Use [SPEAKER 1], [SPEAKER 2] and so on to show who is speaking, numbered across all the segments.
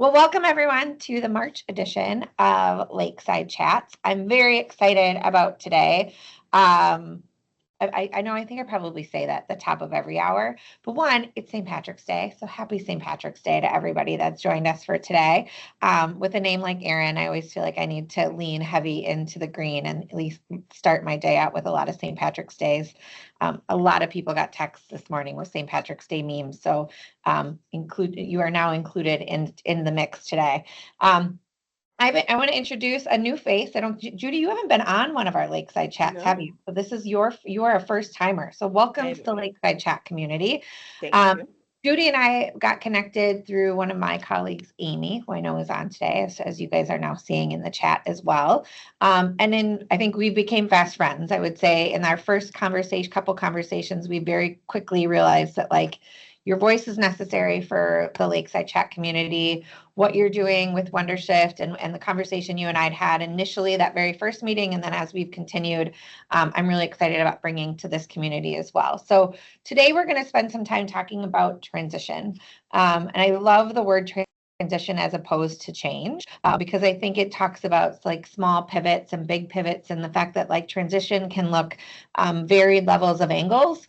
[SPEAKER 1] Well, welcome everyone to the March edition of Lakeside Chats. I'm very excited about today. I know I think I probably say that at the top of every hour, but one, it's St. Patrick's Day. So happy St. Patrick's Day to everybody that's joined us for today. With a name like Erin, I always feel like I need to lean heavy into the green and at least start my day out with a lot of St. Patrick's Days. A lot of people got texts this morning with St. Patrick's Day memes. So you are now included in the mix today. I want to introduce a new face. Judy, you haven't been on one of our Lakeside Chats, have you? So this is you are a first timer. So welcome to the Lakeside Chat community.
[SPEAKER 2] Thank you.
[SPEAKER 1] Judy and I got connected through one of my colleagues, Amy, who I know is on today, as you guys are now seeing in the chat as well. And then I think we became fast friends. I would say in our first couple conversations, we very quickly realized that your voice is necessary for the Lakeside Chat community, what you're doing with Wondershift and the conversation you and I had initially that very first meeting. And then as we've continued, I'm really excited about bringing to this community as well. So today we're going to spend some time talking about transition. And I love the word transition as opposed to change, because I think it talks about small pivots and big pivots, and the fact that transition can look varied levels of angles,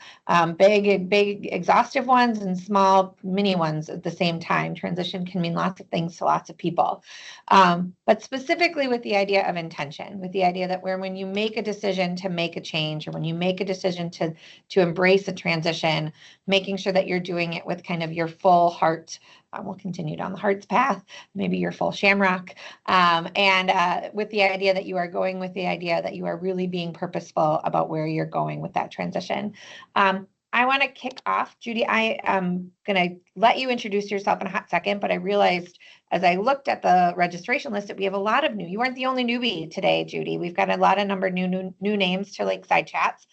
[SPEAKER 1] big exhaustive ones and small mini ones at the same time. Transition can mean lots of things to lots of people, but specifically with the idea of intention, with the idea that when you make a decision to make a change, or when you make a decision to embrace a transition, making sure that you're doing it with kind of your full heart. We'll continue down the heart's path, maybe your full shamrock, and with the idea that you are going with the idea that you are really being purposeful about where you're going with that transition. I want to kick off, Judy. I am going to let you introduce yourself in a hot second, but I realized as I looked at the registration list that we have a lot of new. You weren't the only newbie today, Judy. We've got a lot of new names to Lakeside Chats.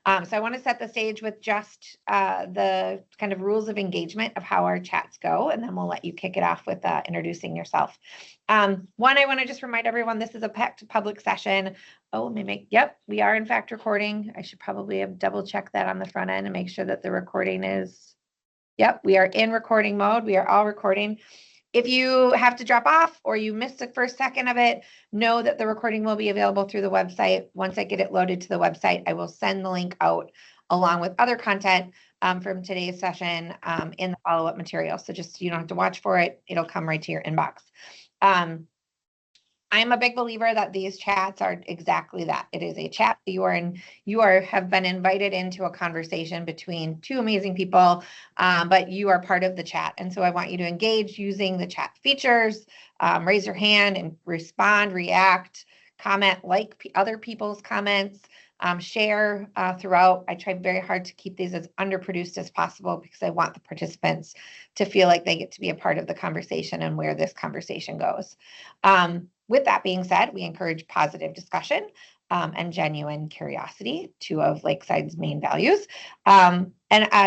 [SPEAKER 1] So I want to set the stage with just the kind of rules of engagement of how our chats go, and then we'll let you kick it off with introducing yourself. One, I want to just remind everyone this is a packed public session. Oh, let me yep, we are in fact recording. I should probably have double checked that on the front end and make sure that the recording is, yep, we are in recording mode. We are all recording. If you have to drop off or you missed the first second of it, know that the recording will be available through the website. Once I get it loaded to the website, I will send the link out along with other content from today's session in the follow-up material. So just, you don't have to watch for it. It'll come right to your inbox. I'm a big believer that these chats are exactly that. It is a chat. You have been invited into a conversation between two amazing people, but you are part of the chat. And so I want you to engage using the chat features, raise your hand and respond, react, comment, like other people's comments, share throughout. I try very hard to keep these as underproduced as possible because I want the participants to feel like they get to be a part of the conversation and where this conversation goes. With that being said, we encourage positive discussion and genuine curiosity, two of Lakeside's main values. And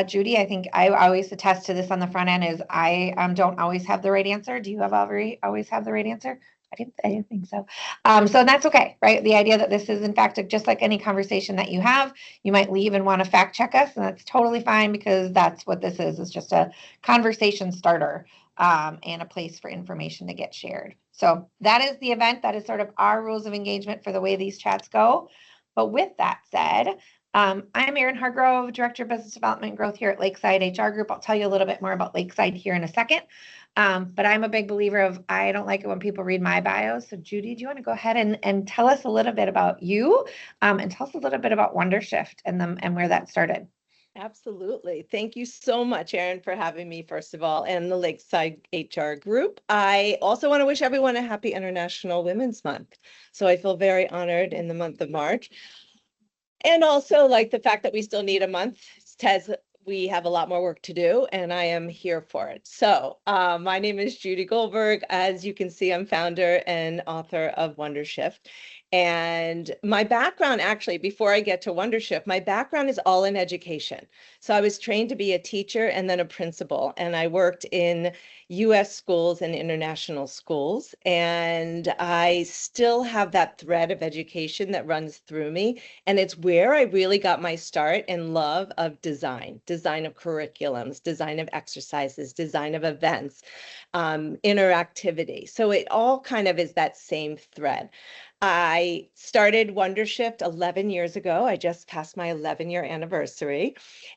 [SPEAKER 1] Judy, I think I always attest to this on the front end is I don't always have the right answer. Do you always have the right answer? I didn't think so. So that's okay, right? The idea that this is in fact just like any conversation that you have, you might leave and want to fact check us, and that's totally fine because that's what this is. It's just a conversation starter and a place for information to get shared. So that is the event. That is sort of our rules of engagement for the way these chats go. But with that said, I'm Erin Hargrove, Director of Business Development and Growth here at Lakeside HR Group. I'll tell you a little bit more about Lakeside here in a second. But I'm a big believer of, I don't like it when people read my bio. So Judy, do you want to go ahead and tell us a little bit about you and tell us a little bit about Wondershift and where that started?
[SPEAKER 2] Absolutely. Thank you so much, Erin, for having me, first of all, and the Lakeside HR Group. I also want to wish everyone a happy International Women's Month. So I feel very honored in the month of March. And also like the fact that we still need a month says we have a lot more work to do, and I am here for it. So my name is Judy Goldberg. As you can see, I'm founder and author of Wondershift. And my background, actually, before I get to Wondershift, my background is all in education. So I was trained to be a teacher and then a principal, and I worked in US schools and international schools. And I still have that thread of education that runs through me. And it's where I really got my start in love of design, design of curriculums, design of exercises, design of events, interactivity. So it all kind of is that same thread. I started Wondershift 11 years ago. I just passed my 11-year anniversary.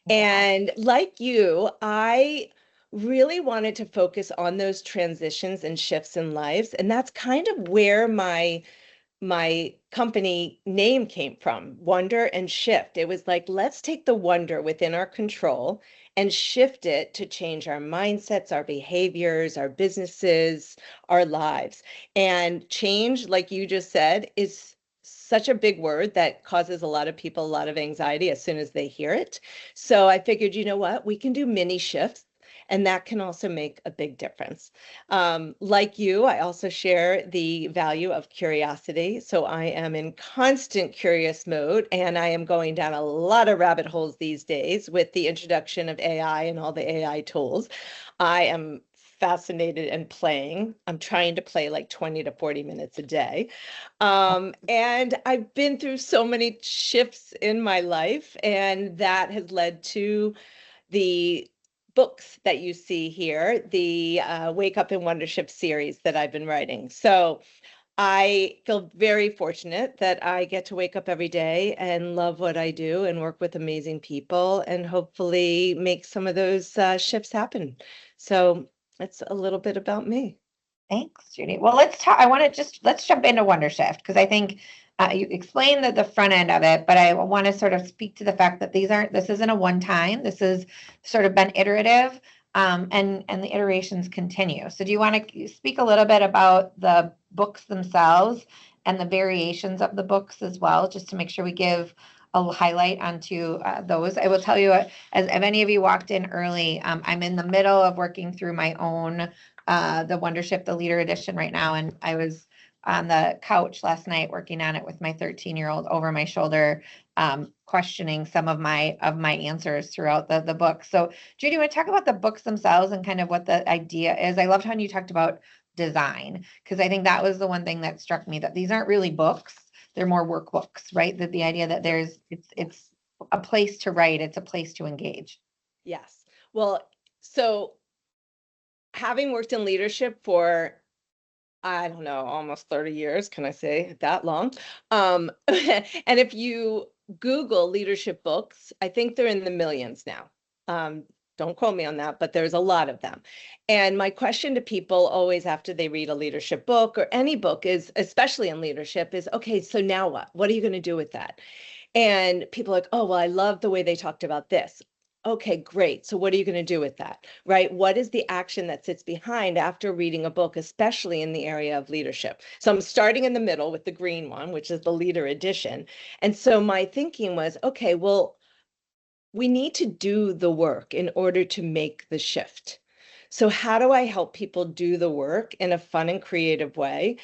[SPEAKER 2] And like you, I really wanted to focus on those transitions and shifts in lives. And that's kind of where my company name came from, Wonder and Shift. It was like, let's take the wonder within our control and shift it to change our mindsets, our behaviors, our businesses, our lives. And change, like you just said, is such a big word that causes a lot of people a lot of anxiety as soon as they hear it. So I figured, you know what, we can do mini shifts, and that can also make a big difference. Like you, I also share the value of curiosity. So I am in constant curious mode, and I am going down a lot of rabbit holes these days with the introduction of AI and all the AI tools. I am fascinated and playing. I'm trying to play like 20 to 40 minutes a day. And I've been through so many shifts in my life, and that has led to the books that you see here, the Wake Up in Wondership series that I've been writing. So I feel very fortunate that I get to wake up every day and love what I do and work with amazing people and hopefully make some of those shifts happen. So that's a little bit about me.
[SPEAKER 1] Thanks, Judy. Well, let's talk. Let's jump into Wondershift because I think you explained the front end of it, but I want to sort of speak to the fact that this isn't a one time. This is sort of been iterative, and the iterations continue. So, do you want to speak a little bit about the books themselves and the variations of the books as well, just to make sure we give a highlight onto those? I will tell you, as if any of you walked in early, I'm in the middle of working through my own the Wondershift, the Leader Edition right now. And I was on the couch last night working on it with my 13-year-old over my shoulder, questioning some of my answers throughout the book. So Judy, want to talk about the books themselves and kind of what the idea is? I loved how you talked about design, because I think that was the one thing that struck me, that these aren't really books. They're more workbooks, right? That the idea that it's a place to write, it's a place to engage.
[SPEAKER 2] Yes. Well, so having worked in leadership for, I don't know, almost 30 years, can I say that long? And if you Google leadership books, I think they're in the millions now. Don't quote me on that, but there's a lot of them. And my question to people always after they read a leadership book or any book is, especially in leadership, is, okay, so now what? What are you going to do with that? And people are like, oh, well, I love the way they talked about this. Okay, great. So what are you going to do with that, right? What is the action that sits behind after reading a book, especially in the area of leadership? So I'm starting in the middle with the green one, which is the Leader Edition. And so my thinking was, okay, well, we need to do the work in order to make the shift. So how do I help people do the work in a fun and creative way?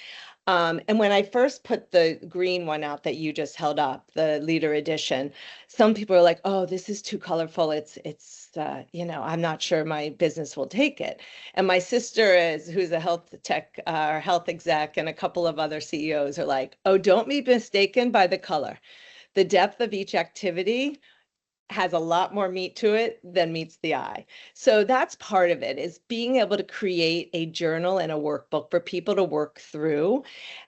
[SPEAKER 2] And when I first put the green one out that you just held up, the Leader Edition, some people are like, "Oh, this is too colorful. I'm not sure my business will take it." And my sister who's a health tech or health exec, and a couple of other CEOs are like, "Oh, don't be mistaken by the color. The depth of each activity has a lot more meat to it than meets the eye." So that's part of it, is being able to create a journal and a workbook for people to work through.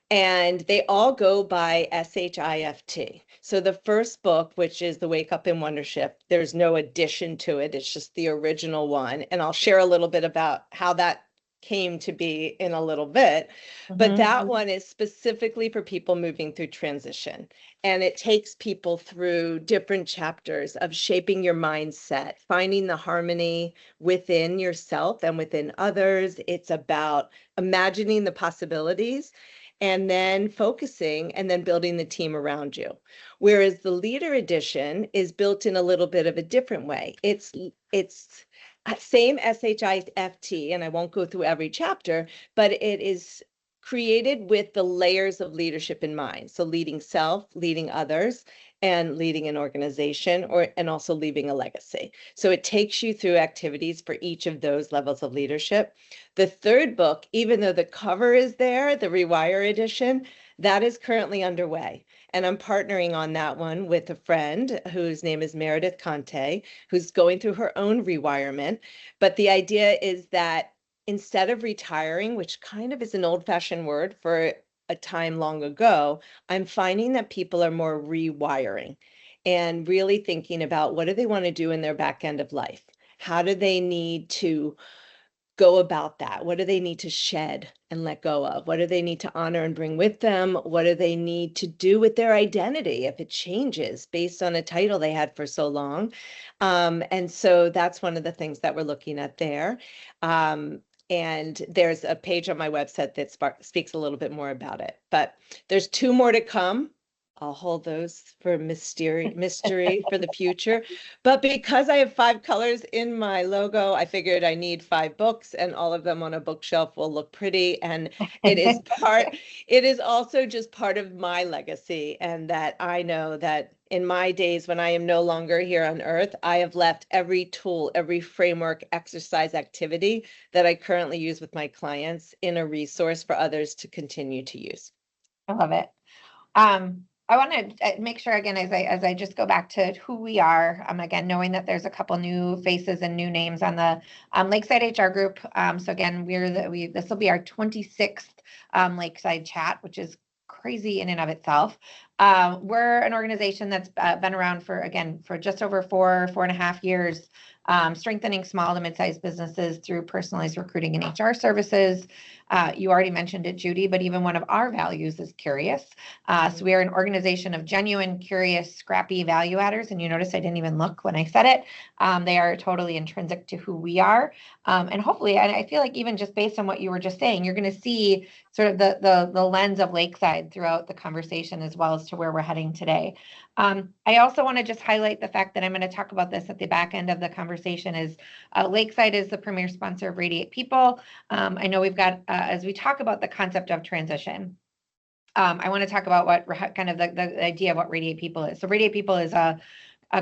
[SPEAKER 2] And they all go by SHIFT. So the first book, which is the Wake Up in Wondership, there's no addition to it. It's just the original one. And I'll share a little bit about how that came to be in a little bit. But that one is specifically for people moving through transition. And it takes people through different chapters of shaping your mindset, finding the harmony within yourself and within others. It's about imagining the possibilities and then focusing and then building the team around you. Whereas the Leader Edition is built in a little bit of a different way. It's same SHIFT, and I won't go through every chapter, but it is created with the layers of leadership in mind. So leading self, leading others, and leading an organization, and also leaving a legacy. So it takes you through activities for each of those levels of leadership. The third book, even though the cover is there, the Rewire edition, that is currently underway. And I'm partnering on that one with a friend whose name is Meredith Conte, who's going through her own rewirement. But the idea is that instead of retiring, which kind of is an old-fashioned word for a time long ago, I'm finding that people are more rewiring and really thinking about what do they want to do in their back end of life? How do they need to go about that? What do they need to shed and let go of? What do they need to honor and bring with them? What do they need to do with their identity if it changes based on a title they had for so long? And so that's one of the things that we're looking at there. And there's a page on my website that speaks a little bit more about it. But there's 2 more to come. I'll hold those for mystery for the future. But because I have 5 colors in my logo, I figured I need 5 books, and all of them on a bookshelf will look pretty. And it is also just part of my legacy, and that I know that in my days when I am no longer here on earth, I have left every tool, every framework, exercise, activity that I currently use with my clients in a resource for others to continue to use.
[SPEAKER 1] I love it. I want to make sure again, as I just go back to who we are, again, knowing that there's a couple new faces and new names on the Lakeside HR group. So again, this will be our 26th Lakeside Chat, which is crazy in and of itself. We're an organization that's been around for just over 4.5 years, strengthening small to mid-sized businesses through personalized recruiting and HR services. You already mentioned it, Judy, but even one of our values is curious. So we are an organization of genuine, curious, scrappy value adders. And you notice I didn't even look when I said it. They are totally intrinsic to who we are. And hopefully, and I feel like even just based on what you were just saying, you're going to see sort of the lens of Lakeside throughout the conversation as well as to where we're heading today. I also want to just highlight the fact that I'm going to talk about this at the back end of the conversation is Lakeside is the premier sponsor of Radiate People. I know we've got, as we talk about the concept of transition, I want to talk about what kind of the idea of what Radiate People is. So Radiate People is a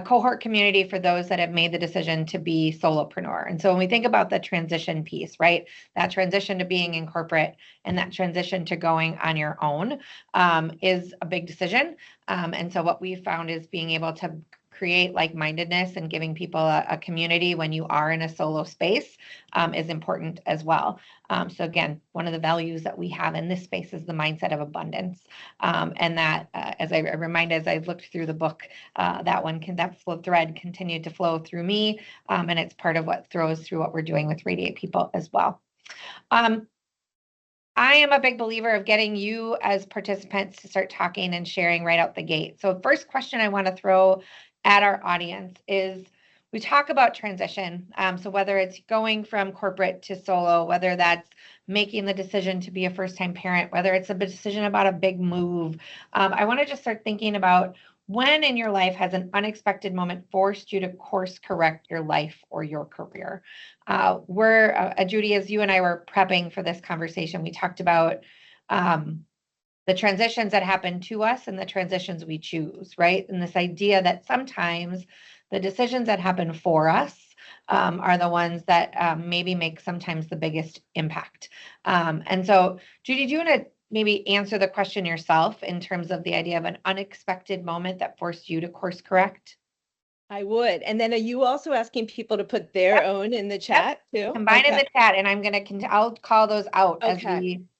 [SPEAKER 1] cohort community for those that have made the decision to be solopreneur. And so when we think about the transition piece, right, that transition to being in corporate and that transition to going on your own is a big decision. And so what we found is being able to create like-mindedness and giving people a community when you are in a solo space is important as well. So again, one of the values that we have in this space is the mindset of abundance. And that, as I looked through the book, that thread continued to flow through me. And it's part of what throws through what we're doing with Radiate People as well. I am a big believer of getting you as participants to start talking and sharing right out the gate. So first question I want to throw at our audience is, we talk about transition. So whether it's going from corporate to solo, whether that's making the decision to be a first-time parent, whether it's a decision about a big move, I want to just start thinking about when in your life has an unexpected moment forced you to course correct your life or your career. Judy, as you and I were prepping for this conversation, we talked about the transitions that happen to us and the transitions we choose, right? And this idea that sometimes the decisions that happen for us are the ones that maybe make sometimes the biggest impact. And so, Judy, do you want to maybe answer the question yourself in terms of the idea of an unexpected moment that forced you to course correct?
[SPEAKER 2] I would. And then are you also asking people to put their own in the chat too?
[SPEAKER 1] Combine in the chat, and I'll call those out as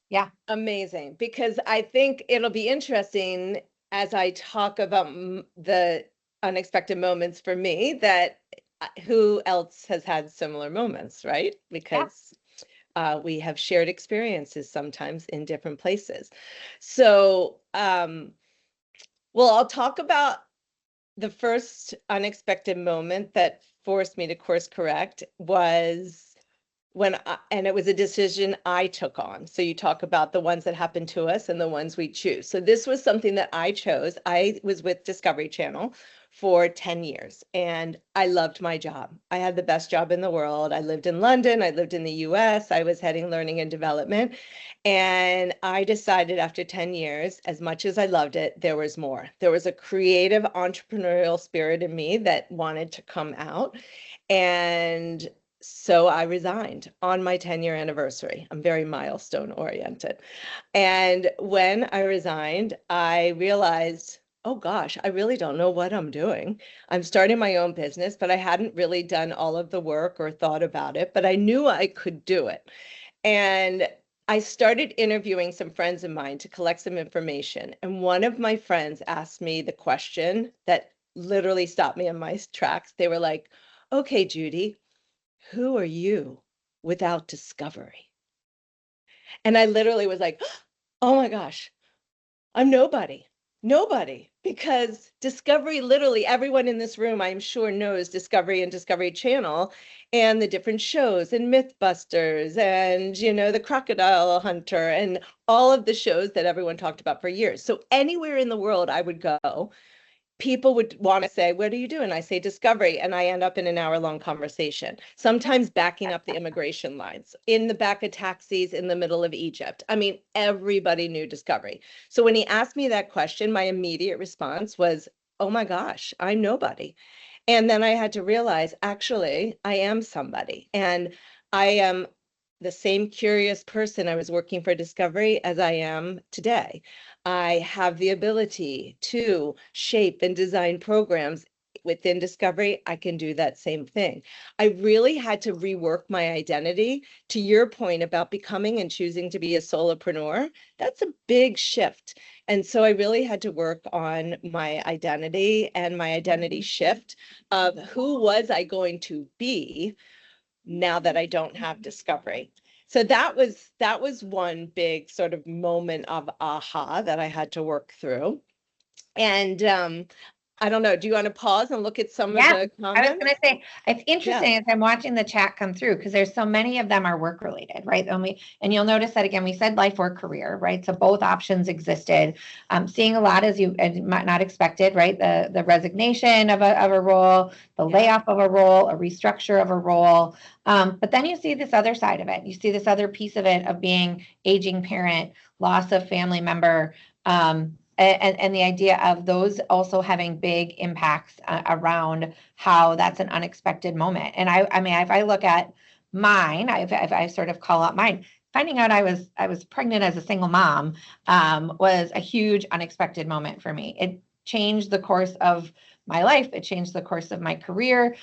[SPEAKER 1] yeah.
[SPEAKER 2] Amazing. Because I think it'll be interesting as I talk about the unexpected moments for me, that who else has had similar moments, right? Because we have shared experiences sometimes in different places. So, well, I'll talk about the first unexpected moment that forced me to course correct was and it was a decision I took on. So you talk about the ones that happen to us and the ones we choose. So this was something that I chose. I was with Discovery Channel for 10 years and I loved my job. I had the best job in the world. I lived in London, I lived in the US, I was heading learning and development. And I decided after 10 years, as much as I loved it, there was more. There was a creative entrepreneurial spirit in me that wanted to come out. And so I resigned on my 10-year anniversary. I'm very milestone oriented. And when I resigned, I realized, oh gosh, I really don't know what I'm doing. I'm starting my own business, but I hadn't really done all of the work or thought about it, but I knew I could do it. And I started interviewing some friends of mine to collect some information. And one of my friends asked me the question that literally stopped me in my tracks. They were like, okay, Judy, who are you without discovery? And I literally was like, oh my gosh, I'm nobody. Nobody, because Discovery, literally everyone in this room, I'm sure, knows Discovery and Discovery Channel and the different shows and Mythbusters and, the Crocodile Hunter and all of the shows that everyone talked about for years. So anywhere in the world I would go, people would want to say, what are you doing? I say Discovery, and I end up in an hour-long conversation, sometimes backing up the immigration lines, in the back of taxis in the middle of Egypt. I mean, everybody knew Discovery. So when he asked me that question, my immediate response was, oh my gosh, I'm nobody. And then I had to realize, actually, I am somebody. And I am the same curious person I was working for Discovery as I am today. I have the ability to shape and design programs within Discovery. I can do that same thing. I really had to rework my identity. To your point about becoming and choosing to be a solopreneur, that's a big shift. And so I really had to work on my identity and my identity shift of who was I going to be now that I don't have Discovery. So that was one big sort of moment of aha that I had to work through. And I don't know, do you want to pause and look at some of
[SPEAKER 1] Yeah,
[SPEAKER 2] the
[SPEAKER 1] I was going
[SPEAKER 2] comments?
[SPEAKER 1] to say it's
[SPEAKER 2] Yeah.
[SPEAKER 1] interesting as I'm watching the chat come through because there's so many of them are work related, right? And you'll notice that again, we said life or career, right? So both options existed. Seeing a lot as you might not expected, right? The resignation of a role, the layoff of a role, a restructure of a role. But then you see this other side of it. You see this other piece of it of being aging parent, loss of family member. And the idea of those also having big impacts around how that's an unexpected moment. And I mean, if I look at mine, if I sort of call out mine, finding out I was pregnant as a single mom was a huge unexpected moment for me. It changed the course of my life. It changed the course of my career.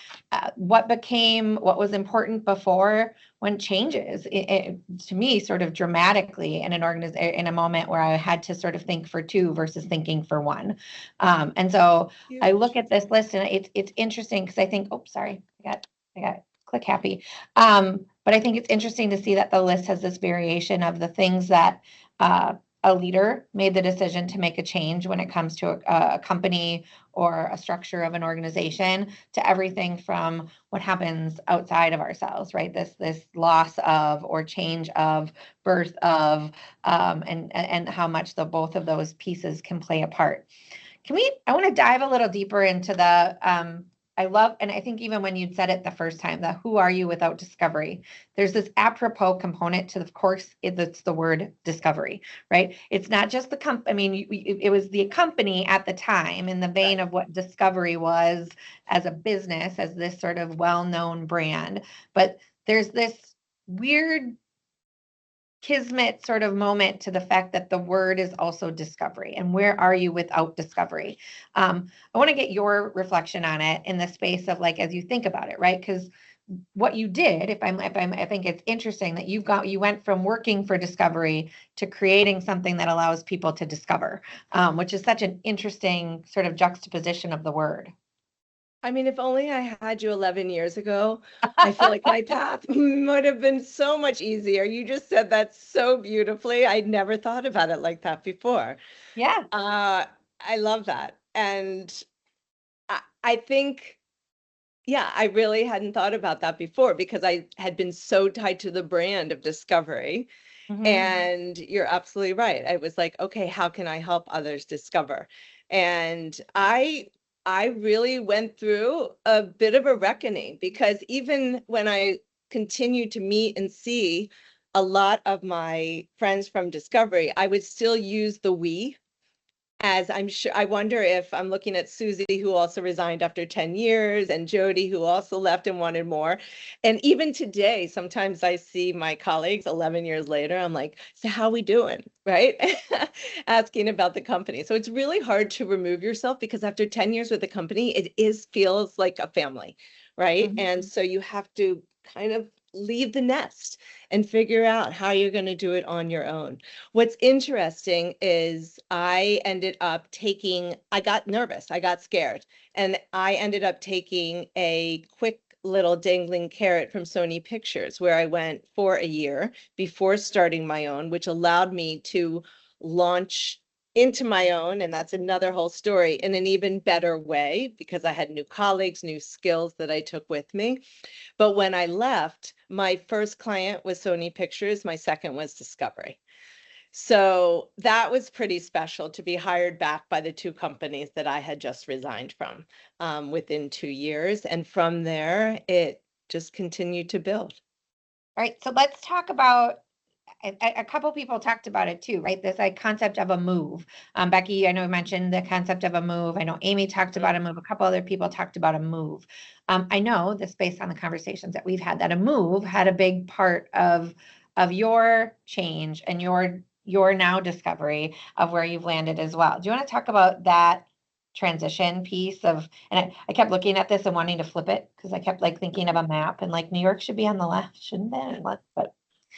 [SPEAKER 1] What was important before when changes to me sort of dramatically in in a moment where I had to sort of think for two versus thinking for one. And so I look at this list and it's interesting because I think, oh, sorry, I got click happy. But I think it's interesting to see that the list has this variation of the things that a leader made the decision to make a change when it comes to a company or a structure of an organization to everything from what happens outside of ourselves, right? This loss of or change of birth of and how much both of those pieces can play a part. I want to dive a little deeper into I love, and I think even when you'd said it the first time, the who are you without discovery, there's this apropos component to, of course, it's the word discovery, right? It's not just the company. I mean, it was the company at the time in the vein of what Discovery was as a business, as this sort of well-known brand. But there's this weird kismet sort of moment to the fact that the word is also discovery. And where are you without discovery? I want to get your reflection on it in the space of like, as you think about it, right? Because what you did, I think it's interesting that you went from working for Discovery to creating something that allows people to discover, which is such an interesting sort of juxtaposition of the word.
[SPEAKER 2] I mean, if only I had you 11 years ago, I feel like my path would have been so much easier. You just said that so beautifully. I'd never thought about it like that before.
[SPEAKER 1] Yeah.
[SPEAKER 2] I love that. And I think Yeah, I really hadn't thought about that before because I had been so tied to the brand of discovery. And you're absolutely right. I was like, okay, how can I help others discover? And I really went through a bit of a reckoning because even when I continued to meet and see a lot of my friends from Discovery, I would still use the we, as I'm sure, I wonder if I'm looking at Susie, who also resigned after 10 years, and Jody, who also left and wanted more. And even today, sometimes I see my colleagues 11 years later, I'm like, so how we doing? Right? Asking about the company. So it's really hard to remove yourself because after 10 years with the company, it feels like a family, right? And so you have to kind of leave the nest and figure out how you're going to do it on your own. What's interesting is I got nervous, I got scared, and I ended up taking a quick little dangling carrot from Sony Pictures, where I went for a year before starting my own, which allowed me to launch into my own. And that's another whole story in an even better way because I had new colleagues, new skills that I took with me. But when I left, my first client was Sony Pictures, my second was Discovery. So that was pretty special to be hired back by the two companies that I had just resigned from within 2 years. And from there, it just continued to build.
[SPEAKER 1] All right, so let's talk about a couple people talked about it too, right? This like concept of a move. Becky, I know you mentioned the concept of a move. I know Amy talked about a move. A couple other people talked about a move. I know this based on the conversations that we've had that a move had a big part of your change and your now discovery of where you've landed as well. Do you want to talk about that transition piece of, and I kept looking at this and wanting to flip it because I kept like thinking of a map and like New York should be on the left, shouldn't it? But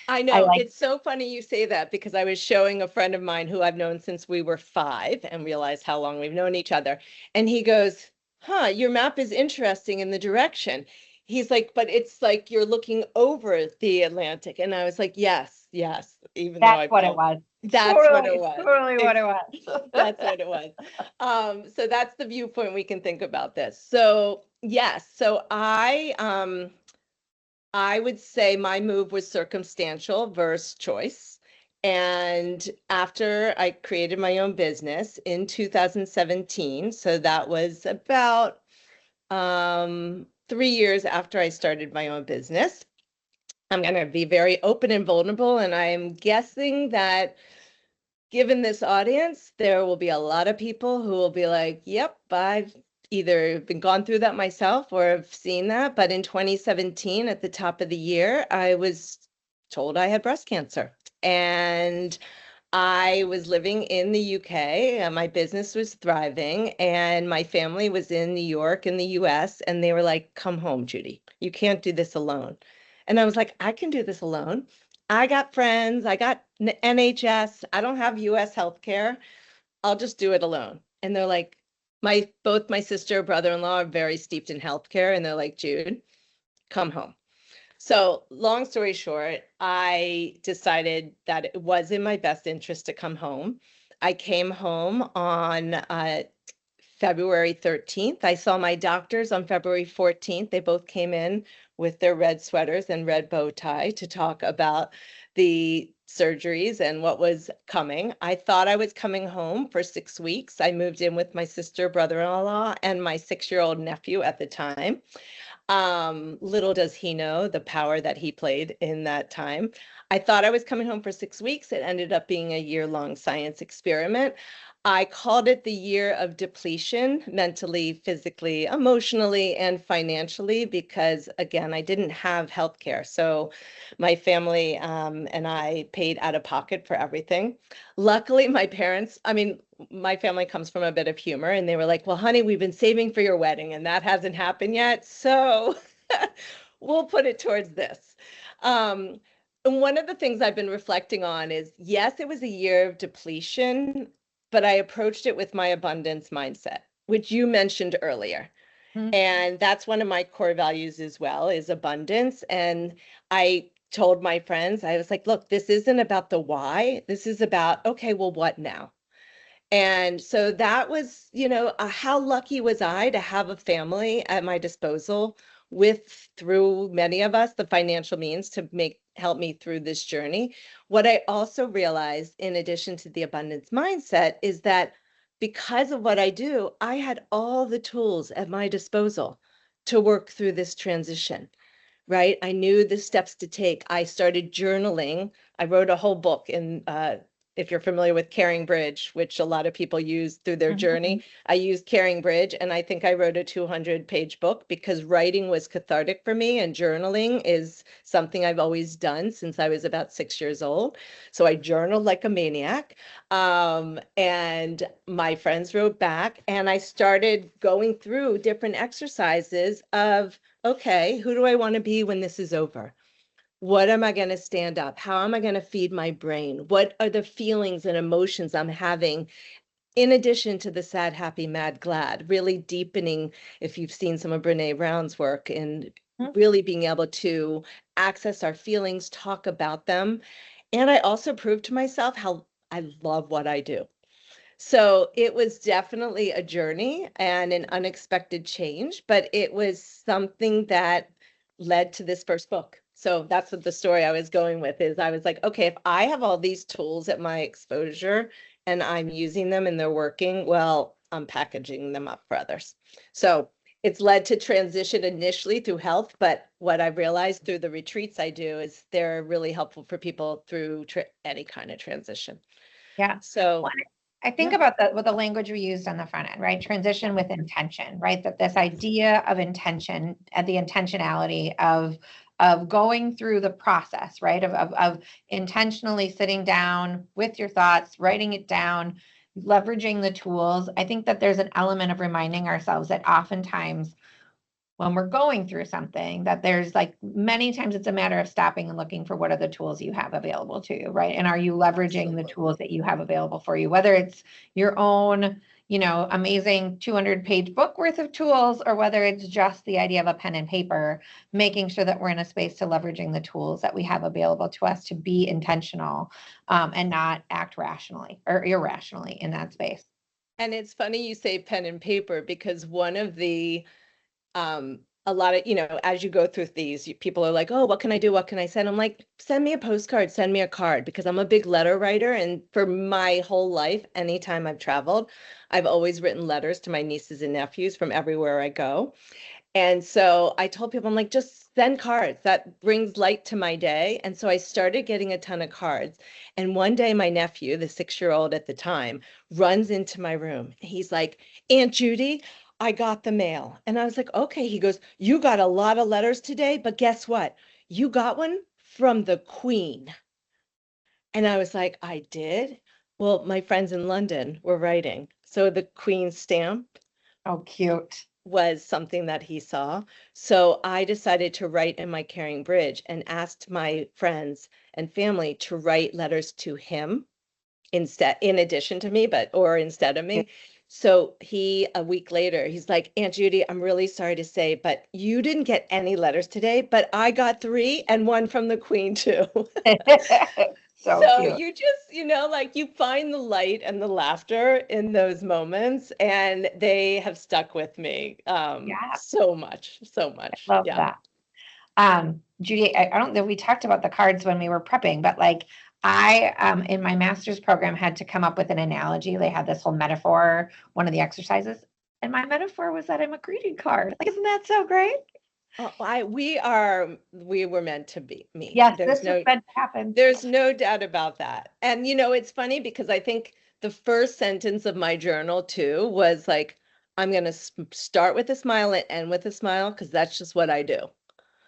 [SPEAKER 2] I
[SPEAKER 1] I
[SPEAKER 2] know
[SPEAKER 1] like.
[SPEAKER 2] it's so funny you say that because I was showing a friend of mine who I've known since we were 5 and realized how long we've known each other. And he goes, huh, your map is interesting in the direction. He's like, but it's like you're looking over the Atlantic. And I was like, yes, yes, even though
[SPEAKER 1] That's
[SPEAKER 2] I
[SPEAKER 1] what it
[SPEAKER 2] felt
[SPEAKER 1] was.
[SPEAKER 2] that's what it
[SPEAKER 1] Totally,
[SPEAKER 2] was.
[SPEAKER 1] totally what it was.
[SPEAKER 2] That's what it was. So that's the viewpoint we can think about this. So yes, so I would say my move was circumstantial versus choice. And after I created my own business in 2017, so that was about 3 years after I started my own business. I'm going to be very open and vulnerable, and I'm guessing that given this audience, there will be a lot of people who will be like, yep, I've either been gone through that myself or have seen that. But in 2017, at the top of the year, I was told I had breast cancer. And I was living in the UK, and my business was thriving, and my family was in New York in the US, and they were like, come home, Judy. You can't do this alone. And I was like, I can do this alone. I got friends, I got NHS, I don't have US healthcare. I'll just do it alone. And they're like, both my sister, brother-in-law are very steeped in healthcare, and they're like, Jude, come home. So, long story short, I decided that it was in my best interest to come home. I came home on February 13th. I saw my doctors on February 14th. They both came in with their red sweaters and red bow tie to talk about the surgeries and what was coming. I thought I was coming home for 6 weeks. I moved in with my sister, brother-in-law, and my 6-year-old nephew at the time. Little does he know the power that he played in that time. I thought I was coming home for 6 weeks. It ended up being a year-long science experiment. I called it the year of depletion, mentally, physically, emotionally, and financially, because again, I didn't have healthcare. So my family and I paid out of pocket for everything. Luckily, my parents, I mean, my family comes from a bit of humor, and they were like, well, honey, we've been saving for your wedding and that hasn't happened yet. So we'll put it towards this. Um, and one of the things I've been reflecting on is, yes, it was a year of depletion, but I approached it with my abundance mindset, which you mentioned earlier. And that's one of my core values as well, is abundance. And I told my friends, I was like, look, this isn't about the why. This is about, okay, well, what now? And so that was, how lucky was I to have a family at my disposal with, through many of us, the financial means to help me through this journey. What I also realized, in addition to the abundance mindset, is that because of what I do, I had all the tools at my disposal to work through this transition, right? I knew the steps to take. I started journaling. I wrote a whole book in, if you're familiar with Caring Bridge, which a lot of people use through their journey. I used Caring Bridge, and I think I wrote a 200-page book because writing was cathartic for me, and journaling is something I've always done since I was about 6 years old. So I journaled like a maniac. And my friends wrote back, and I started going through different exercises of, okay, who do I want to be when this is over? What am I going to stand up? How am I going to feed my brain? What are the feelings and emotions I'm having in addition to the sad, happy, mad, glad? Really deepening, if you've seen some of Brene Brown's work, in really being able to access our feelings, talk about them. And I also proved to myself how I love what I do. So it was definitely a journey and an unexpected change, but it was something that led to this first book. So that's what the story I was going with is. I was like, okay, if I have all these tools at my exposure and I'm using them and they're working, well, I'm packaging them up for others. So it's led to transition initially through health, but what I realized through the retreats I do is they're really helpful for people through any kind of transition.
[SPEAKER 1] Yeah.
[SPEAKER 2] So
[SPEAKER 1] I think about the language we used on the front end, right? Transition with intention, right? That this idea of intention and the intentionality of going through the process, right? Of intentionally sitting down with your thoughts, writing it down, leveraging the tools. I think that there's an element of reminding ourselves that oftentimes when we're going through something, that there's like many times it's a matter of stopping and looking for what are the tools you have available to you, right? And are you leveraging the tools that you have available for you, whether it's your own, amazing 200-page book worth of tools, or whether it's just the idea of a pen and paper, making sure that we're in a space to leveraging the tools that we have available to us to be intentional, and not act rationally or irrationally in that space.
[SPEAKER 2] And it's funny you say pen and paper because one of the a lot of, as you go through these, people are like, oh, what can I do? What can I send? I'm like, send me a postcard, send me a card, because I'm a big letter writer. And for my whole life, anytime I've traveled, I've always written letters to my nieces and nephews from everywhere I go. And so I told people, I'm like, just send cards. That brings light to my day. And so I started getting a ton of cards. And one day, my nephew, the 6-year-old at the time, runs into my room. He's like, Aunt Judy, I got the mail. And I was like, okay. He goes, you got a lot of letters today, but guess what? You got one from the Queen. And I was like, I did? Well, my friends in London were writing. So the Queen stamp
[SPEAKER 1] Oh, cute.
[SPEAKER 2] was something that he saw. So I decided to write in my Caring Bridge and asked my friends and family to write letters to him instead, in addition to me, or instead of me. So a week later, he's like, Aunt Judy, I'm really sorry to say, but you didn't get any letters today, but I got 3 and one from the Queen too.
[SPEAKER 1] So
[SPEAKER 2] So
[SPEAKER 1] cute.
[SPEAKER 2] you just, like you find the light and the laughter in those moments, and they have stuck with me
[SPEAKER 1] Yeah,
[SPEAKER 2] so much, so much.
[SPEAKER 1] love
[SPEAKER 2] Yeah.
[SPEAKER 1] that. Judy, I don't know, we talked about the cards when we were prepping, but like I, in my master's program, had to come up with an analogy. They had this whole metaphor, one of the exercises, and my metaphor was that I'm a greeting card. Like, isn't that so great?
[SPEAKER 2] Oh, we were meant to be meet.
[SPEAKER 1] Yes, this was meant to happen.
[SPEAKER 2] There's no doubt about that. And it's funny because I think the first sentence of my journal too was like, I'm going to start with a smile and end with a smile because that's just what I do.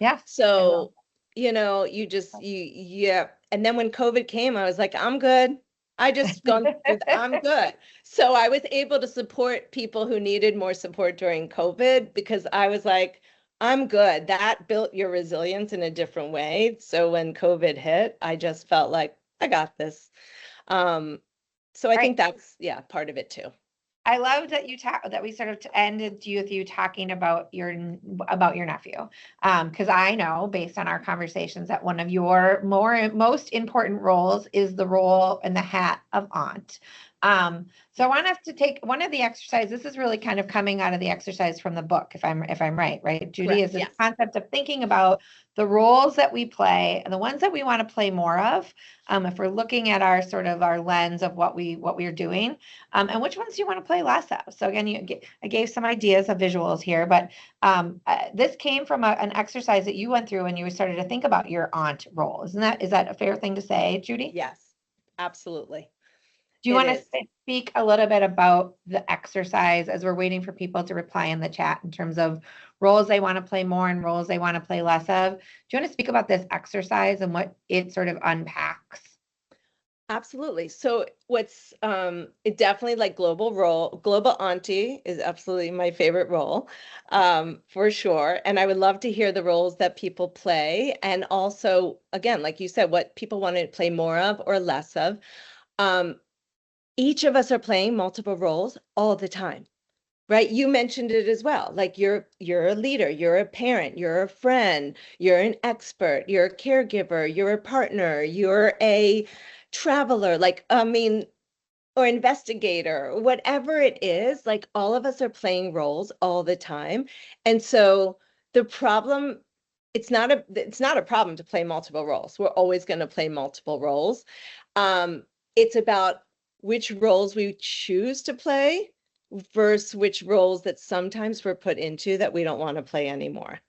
[SPEAKER 1] Yeah.
[SPEAKER 2] So, yeah. And then when COVID came, I was like, I'm good. I just gone through I'm good. So I was able to support people who needed more support during COVID because I was like, I'm good. That built your resilience in a different way. So when COVID hit, I just felt like I got this. So I think that's, part of it too.
[SPEAKER 1] I love that that we sort of ended with you talking about your nephew, because I know based on our conversations that one of your most important roles is the role in the hat of aunt. So I want us to take one of the exercises. This is really kind of coming out of the exercise from the book, if I'm right, Judy,
[SPEAKER 2] Correct.
[SPEAKER 1] is this
[SPEAKER 2] Yes.
[SPEAKER 1] concept of thinking about the roles that we play and the ones that we want to play more of. If we're looking at our sort of our lens of what we are doing, and which ones do you want to play less of? So again, I gave some ideas of visuals here, but this came from an exercise that you went through when you started to think about your aunt role. Is that a fair thing to say, Judy?
[SPEAKER 2] Yes, absolutely.
[SPEAKER 1] Do you
[SPEAKER 2] It
[SPEAKER 1] want
[SPEAKER 2] is.
[SPEAKER 1] to speak a little bit about the exercise as we're waiting for people to reply in the chat in terms of roles they want to play more and roles they want to play less of? Do you want to speak about this exercise and what it sort of unpacks?
[SPEAKER 2] Absolutely. So what's it definitely like global auntie is absolutely my favorite role, for sure. And I would love to hear the roles that people play. And also, again, like you said, what people want to play more of or less of. Um, each of us are playing multiple roles all the time. Right? You mentioned it as well. Like you're a leader, you're a parent, you're a friend, you're an expert, you're a caregiver, you're a partner, you're a traveler, like I mean, or investigator, whatever it is, like all of us are playing roles all the time. And so the problem, it's not a problem to play multiple roles. We're always going to play multiple roles. It's about which roles we choose to play versus which roles that sometimes we're put into that we don't want to play anymore.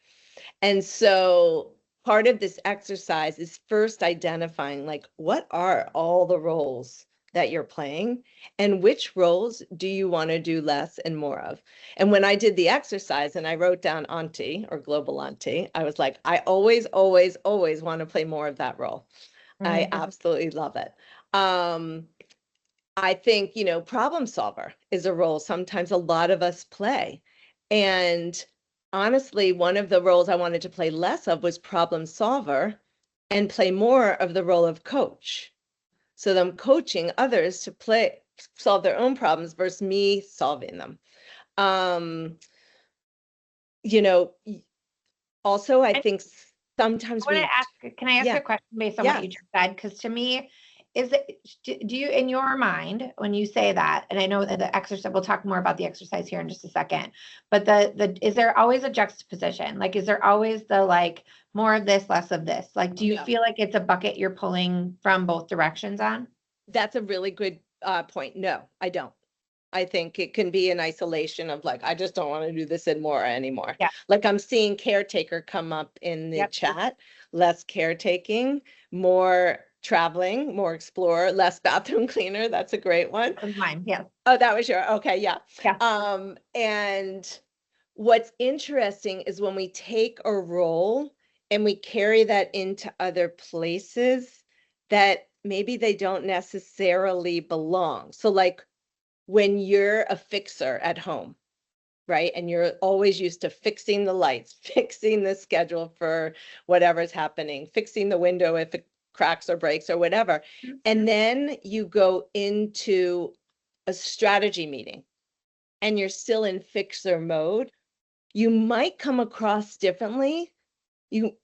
[SPEAKER 2] And so part of this exercise is first identifying like what are all the roles that you're playing and which roles do you want to do less and more of. And when I did the exercise and I wrote down auntie or global auntie, I was like, I always, always, always want to play more of that role. I absolutely love it. I think, problem solver is a role sometimes a lot of us play. And honestly, one of the roles I wanted to play less of was problem solver and play more of the role of coach. So I'm coaching others to solve their own problems versus me solving them. Um, you know, also I think sometimes
[SPEAKER 1] Can I ask
[SPEAKER 2] yeah,
[SPEAKER 1] a question based on what you
[SPEAKER 2] yes,
[SPEAKER 1] just said? Because to me, do you, in your mind, when you say that, and I know that the exercise, we'll talk more about the exercise here in just a second, but is there always a juxtaposition? Like, is there always the like more of this, less of this? Like, do you
[SPEAKER 2] no.
[SPEAKER 1] feel like it's a bucket you're pulling from both directions on?
[SPEAKER 2] That's a really good point. No, I don't. I think it can be an isolation of like, I just don't want to do this anymore.
[SPEAKER 1] Yeah.
[SPEAKER 2] Like I'm seeing caretaker come up in the
[SPEAKER 1] Yep.
[SPEAKER 2] chat, less caretaking, more traveling, more explorer, less bathroom cleaner. That's a great one.
[SPEAKER 1] That was mine. Yeah.
[SPEAKER 2] Oh, that was your, okay, yeah.
[SPEAKER 1] Yeah.
[SPEAKER 2] And what's interesting is when we take a role and we carry that into other places that maybe they don't necessarily belong. So like when you're a fixer at home, right? And you're always used to fixing the lights, fixing the schedule for whatever's happening, fixing the window if it cracks or breaks or whatever. And then you go into a strategy meeting and you're still in fixer mode, you might come across differently. You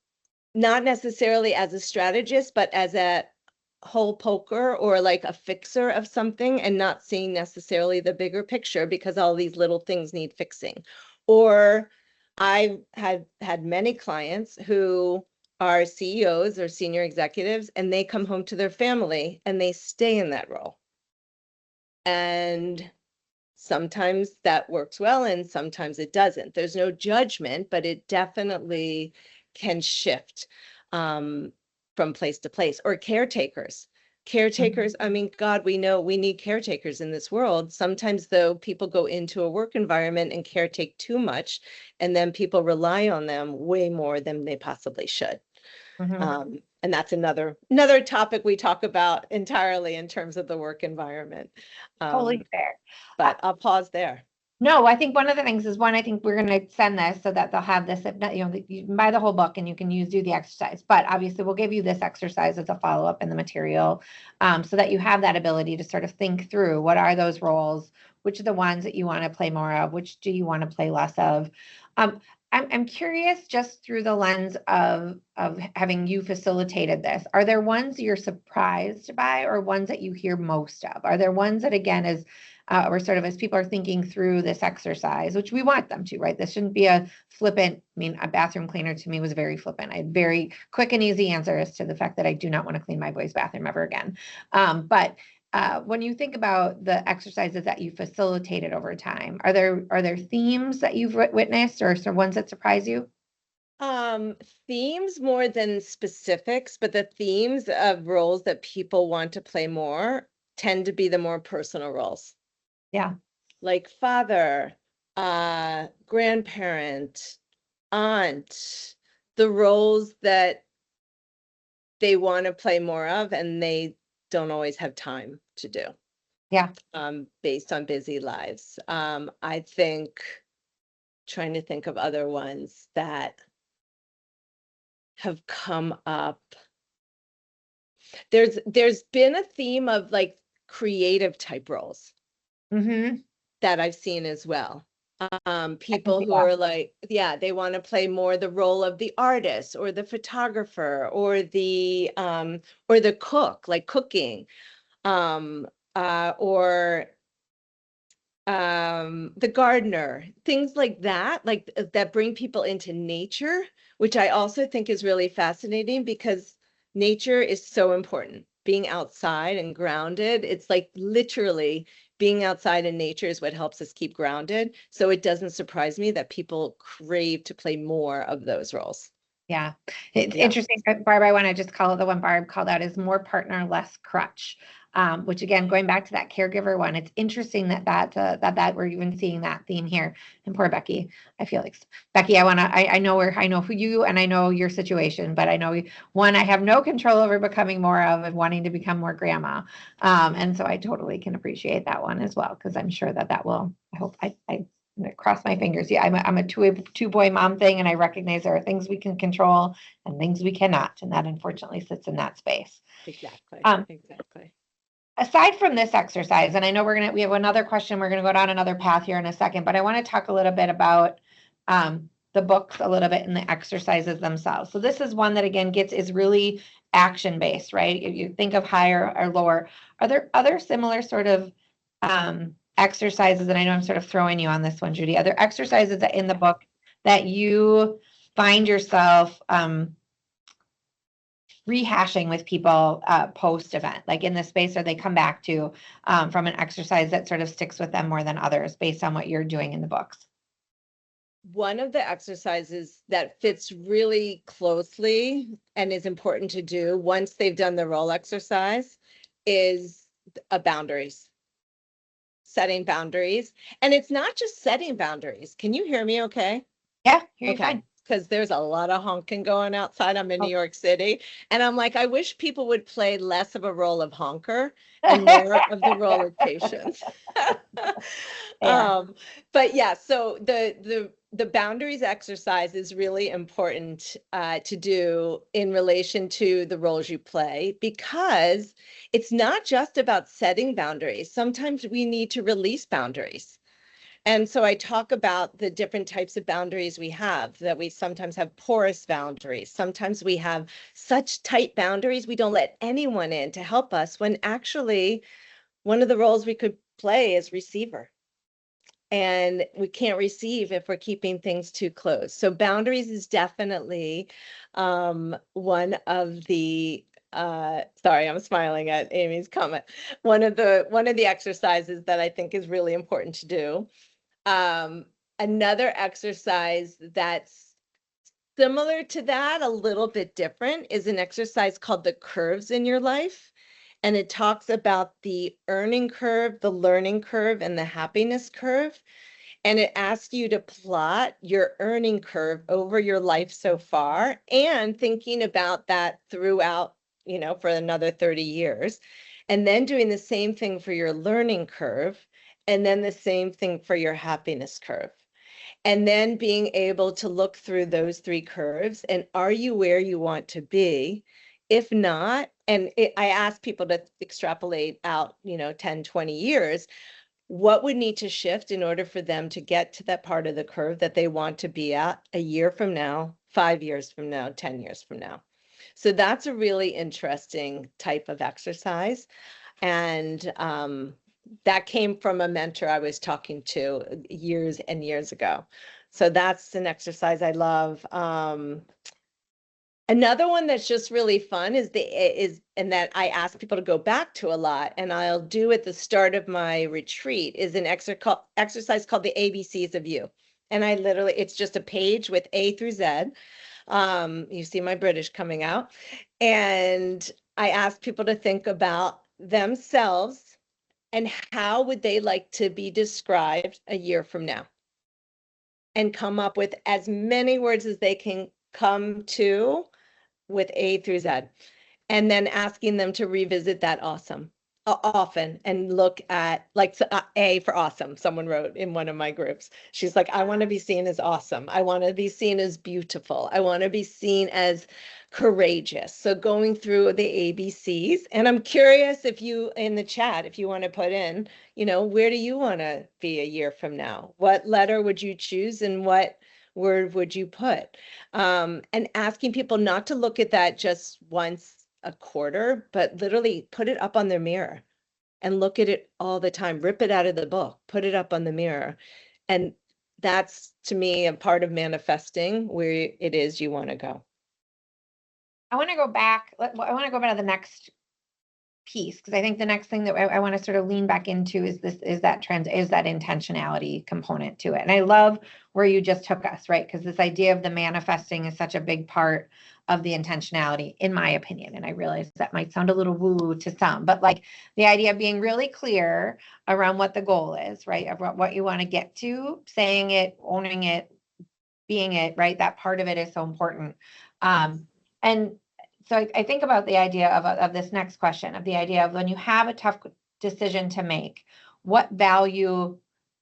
[SPEAKER 2] not necessarily as a strategist, but as a hole poker or like a fixer of something and not seeing necessarily the bigger picture because all these little things need fixing. Or I've had many clients who are CEOs or senior executives and they come home to their family and they stay in that role. And sometimes that works well and sometimes it doesn't. There's no judgment, but it definitely can shift from place to place. Or caretakers. Caretakers, I mean, God, we know we need caretakers in this world. Sometimes, though, people go into a work environment and caretake too much, and then people rely on them way more than they possibly should. And that's another topic we talk about entirely in terms of the work environment.
[SPEAKER 1] Totally fair.
[SPEAKER 2] But I'll pause there.
[SPEAKER 1] No, I think one of the things is I think we're going to send this so that they'll have this, if not, you can buy the whole book and you can do the exercise, but obviously we'll give you this exercise as a follow-up in the material, so that you have that ability to sort of think through what are those roles, which are the ones that you want to play more of, which do you want to play less of. I'm curious, just through the lens of having you facilitated this, are there ones you're surprised by, or ones that you hear most of? Are there ones that, again, as or sort of as people are thinking through this exercise, which we want them to, right? This shouldn't be a flippant. I mean, a bathroom cleaner to me was very flippant. I had very quick and easy answers to the fact that I do not want to clean my boys' bathroom ever again. But when you think about the exercises that you facilitated over time, are there themes that you've witnessed, or some ones that surprise you?
[SPEAKER 2] Themes more than specifics, but the themes of roles that people want to play more tend to be the more personal roles,
[SPEAKER 1] Yeah.
[SPEAKER 2] like father, grandparent, aunt, the roles that they want to play more of and they don't always have time to do,
[SPEAKER 1] Yeah.
[SPEAKER 2] based on busy lives. I think trying to think of other ones that have come up. There's been a theme of like creative type roles
[SPEAKER 1] Mm-hmm.
[SPEAKER 2] that I've seen as well.
[SPEAKER 1] I can
[SPEAKER 2] People
[SPEAKER 1] see
[SPEAKER 2] who
[SPEAKER 1] that.
[SPEAKER 2] are like, yeah, they want to play more the role of the artist or the photographer or the cook, like cooking, um, or the gardener, things like that bring people into nature, which I also think is really fascinating because nature is so important. Being outside and grounded, it's like literally being outside in nature is what helps us keep grounded. So it doesn't surprise me that people crave to play more of those roles.
[SPEAKER 1] Yeah. It's
[SPEAKER 2] Yeah.
[SPEAKER 1] interesting, Barb. I want to just call it, the one Barb called out is more partner, less crutch. Which, again, going back to that caregiver one, it's interesting that we're even seeing that theme here. And poor Becky, I feel like, Becky, I know who you, and I know your situation, but I know one I have no control over becoming more of, and wanting to become more grandma. And so I totally can appreciate that one as well, because I'm sure that will, I hope I cross my fingers. Yeah, I'm a two boy mom thing, and I recognize there are things we can control and things we cannot, and that unfortunately sits in that space.
[SPEAKER 2] Exactly.
[SPEAKER 1] Um,
[SPEAKER 2] Exactly.
[SPEAKER 1] Aside from this exercise, and I know we have another question. We're gonna go down another path here in a second, but I want to talk a little bit about the books a little bit and the exercises themselves. So this is one that, again, is really action based, right? If you think of higher or lower, are there other similar sort of exercises? And I know I'm sort of throwing you on this one, Judy. Are there exercises that in the book that you find yourself rehashing with people post event, like in the space, or they come back to from an exercise that sort of sticks with them more than others based on what you're doing in the books?
[SPEAKER 2] One of the exercises that fits really closely and is important to do once they've done the role exercise is boundaries, setting boundaries. And it's not just setting boundaries. Can you hear me okay?
[SPEAKER 1] Yeah, hear you
[SPEAKER 2] Okay.
[SPEAKER 1] fine.
[SPEAKER 2] Because there's a lot of honking going outside. I'm in New
[SPEAKER 1] Oh.
[SPEAKER 2] York City. And I'm like, I wish people would play less of a role of honker and more of the role of patience.
[SPEAKER 1] Yeah.
[SPEAKER 2] But yeah, so the boundaries exercise is really important to do in relation to the roles you play, because it's not just about setting boundaries. Sometimes we need to release boundaries. And so I talk about the different types of boundaries we have, that we sometimes have porous boundaries. Sometimes we have such tight boundaries, we don't let anyone in to help us, when actually one of the roles we could play is receiver. And we can't receive if we're keeping things too close. So boundaries is definitely one of the sorry, I'm smiling at Amy's comment. One of the exercises that I think is really important to do. Another exercise that's similar to that, a little bit different, is an exercise called the curves in your life. And it talks about the earning curve, the learning curve, and the happiness curve. And it asks you to plot your earning curve over your life so far, and thinking about that throughout, for another 30 years. And then doing the same thing for your learning curve, and then the same thing for your happiness curve. And then being able to look through those three curves, and are you where you want to be? If not, I ask people to extrapolate out, 10, 20 years, what would need to shift in order for them to get to that part of the curve that they want to be at a year from now, 5 years from now, 10 years from now. So that's a really interesting type of exercise. And that came from a mentor I was talking to years and years ago. So that's an exercise I love. Another one that's just really fun is and that I ask people to go back to a lot, and I'll do at the start of my retreat, is an exercise called the ABCs of You. And I literally, it's just a page with A through Z. You see my British coming out. And I ask people to think about themselves and how would they like to be described a year from now, and come up with as many words as they can come to with A through Z, and then asking them to revisit that often and look at, like, A for awesome. Someone wrote in one of my groups, she's like, I want to be seen as awesome. I want to be seen as beautiful. I want to be seen as courageous. So going through the ABCs, and I'm curious if you in the chat, if you want to put in, where do you want to be a year from now? What letter would you choose and what word would you put? And asking people not to look at that just once a quarter, but literally put it up on their mirror and look at it all the time. Rip it out of the book, put it up on the mirror. And that's, to me, a part of manifesting where it is you want to go.
[SPEAKER 1] I want to go back. I want to go back to the next piece, because I think the next thing that I want to sort of lean back into is that intentionality component to it. And I love where you just took us, right? Because this idea of the manifesting is such a big part of the intentionality, in my opinion. And I realize that might sound a little woo to some, but like the idea of being really clear around what the goal is, right? About what you want to get to, saying it, owning it, being it, right? That part of it is so important. And so I think about the idea of this next question, of the idea of when you have a tough decision to make, what value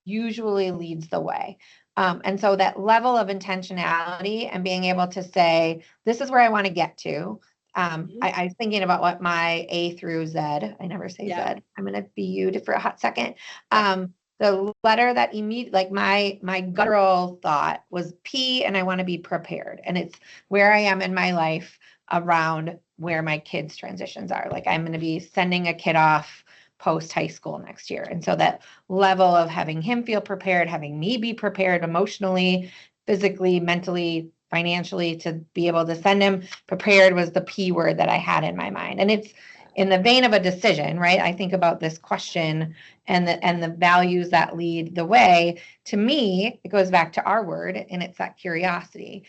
[SPEAKER 1] usually leads the way? And so that level of intentionality and being able to say, this is where I want to get to. I was thinking about what my A through Z, I never say Z, I'm going to be you for a hot second. The letter that like my guttural thought was P, and I want to be prepared. And it's where I am in my life around where my kids' transitions are. Like, I'm going to be sending a kid off post high school next year. And so that level of having him feel prepared, having me be prepared emotionally, physically, mentally, financially, to be able to send him prepared was the P word that I had in my mind. And it's in the vein of a decision, right? I think about this question and the values that lead the way. To me, it goes back to our word, and it's that curiosity.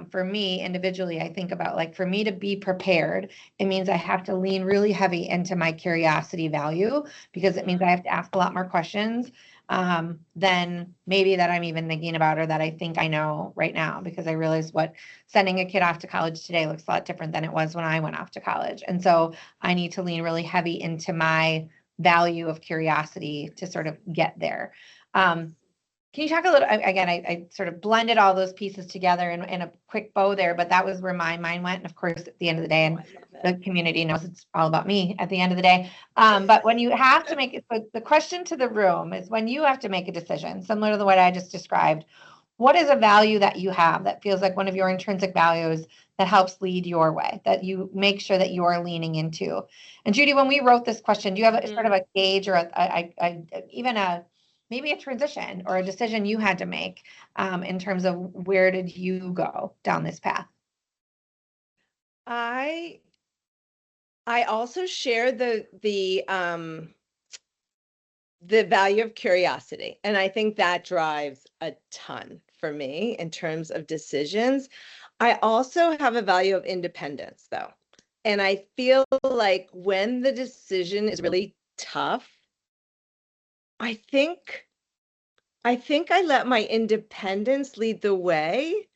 [SPEAKER 1] For me individually, I think about, like, for me to be prepared, it means I have to lean really heavy into my curiosity value, because it means I have to ask a lot more questions than maybe that I'm even thinking about, or that I think I know right now, because I realize what sending a kid off to college today looks a lot different than it was when I went off to college. And so I need to lean really heavy into my value of curiosity to sort of get there. Can you talk a little, again, I sort of blended all those pieces together in a quick bow there, but that was where my mind went. And of course, at the end of the day, and the community knows it's all about me at the end of the day. But when you have to make it, the question to the room is, when you have to make a decision, similar to what I just described, what is a value that you have that feels like one of your intrinsic values that helps lead your way, that you make sure that you're leaning into? And Judy, when we wrote this question, do you have a sort of a gauge, or even maybe a transition or a decision you had to make in terms of where did you go down this path?
[SPEAKER 2] I also share the value of curiosity, and I think that drives a ton for me in terms of decisions. I also have a value of independence, though, and I feel like when the decision is really tough, I think I let my independence lead the way,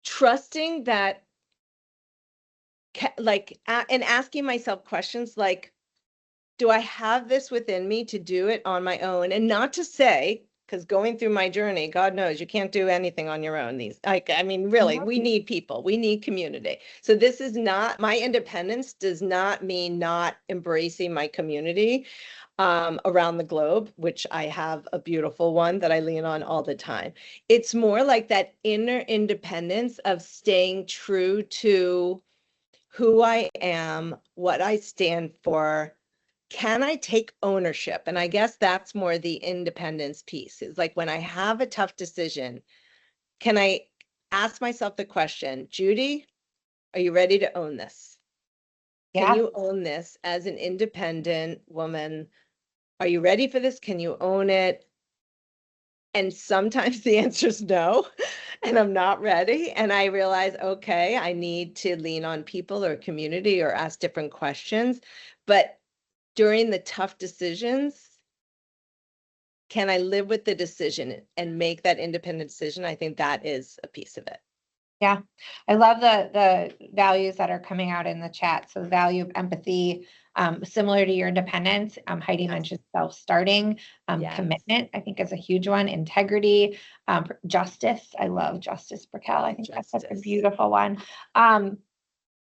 [SPEAKER 2] trusting that, and asking myself questions like, do I have this within me to do it on my own? And not to say, because going through my journey, God knows you can't do anything on your own. I mean, really, we need people, we need community. So this is not, my independence does not mean not embracing my community around the globe, which I have a beautiful one that I lean on all the time. It's more like that inner independence of staying true to who I am, what I stand for. Can I take ownership? And I guess that's more the independence piece. Is like when I have a tough decision, can I ask myself the question, Judy, are you ready to own this? Can
[SPEAKER 1] Yeah.
[SPEAKER 2] you own this as an independent woman? Are you ready for this? Can you own it? And sometimes the answer is no, and I'm not ready. And I realize, okay, I need to lean on people or community or ask different questions. But during the tough decisions, can I live with the decision and make that independent decision? I think that is a piece of it.
[SPEAKER 1] Yeah, I love the values that are coming out in the chat. So the value of empathy, similar to your independence. Heidi mentioned self-starting,
[SPEAKER 2] Yes.
[SPEAKER 1] commitment, I think is a huge one. Integrity, justice. I love justice, Brickell. I think that's such a
[SPEAKER 2] Justice.
[SPEAKER 1] beautiful one.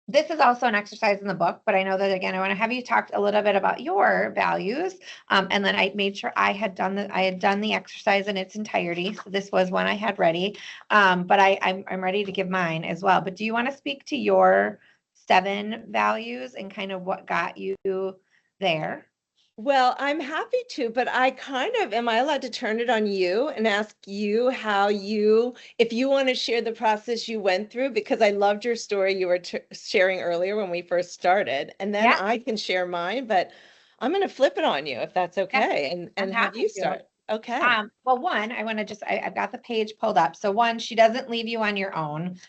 [SPEAKER 1] This is also an exercise in the book, but I know that again, I want to have you talk a little bit about your values. And then I made sure I had done the exercise in its entirety. So this was one I had ready. But I'm ready to give mine as well. But do you want to speak to your 7 values and kind of what got you there?
[SPEAKER 2] Well, I'm happy to, but I kind of, am I allowed to turn it on you and ask you how you, if you want to share the process you went through, because I loved your story you were sharing earlier when we first started, and then
[SPEAKER 1] Yeah.
[SPEAKER 2] I can share mine, but I'm going to flip it on you if that's okay, and
[SPEAKER 1] I'm
[SPEAKER 2] have
[SPEAKER 1] happy
[SPEAKER 2] you
[SPEAKER 1] to.
[SPEAKER 2] start. Okay.
[SPEAKER 1] Well, one, I want to just, I've got the page pulled up. So one, she doesn't leave you on your own.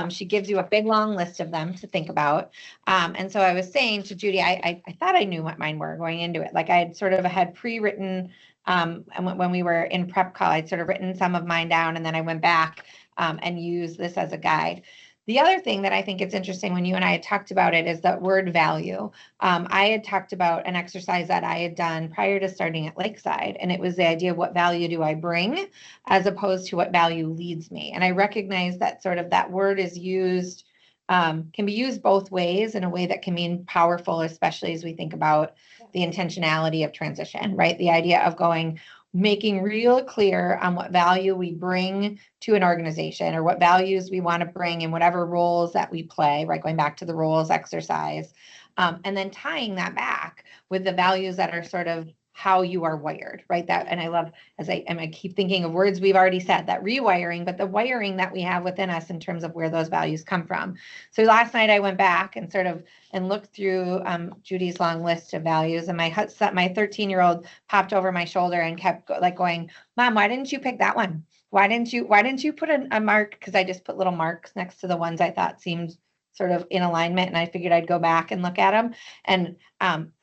[SPEAKER 1] She gives you a big, long list of them to think about. And so I was saying to Judy, I thought I knew what mine were going into it. Like I had sort of had pre-written, and when we were in prep call, I'd sort of written some of mine down and then I went back and used this as a guide. The other thing that I think it's interesting when you and I had talked about it is that word value. I had talked about an exercise that I had done prior to starting at Lakeside, and it was the idea of what value do I bring as opposed to what value leads me. And I recognize that sort of that word is used, can be used both ways in a way that can mean powerful, especially as we think about the intentionality of transition, right? The idea of going, making real clear on what value we bring to an organization or what values we want to bring in whatever roles that we play, right? Going back to the roles exercise, and then tying that back with the values that are sort of how you are wired, right? That, and I love, as I keep thinking of words we've already said, that rewiring, but the wiring that we have within us in terms of where those values come from. So last night I went back and sort of and looked through Judy's long list of values, and my 13-year-old popped over my shoulder and kept like going, Mom, why didn't you pick that one? Why didn't you put a mark? Because I just put little marks next to the ones I thought seemed sort of in alignment, and I figured I'd go back and look at them. And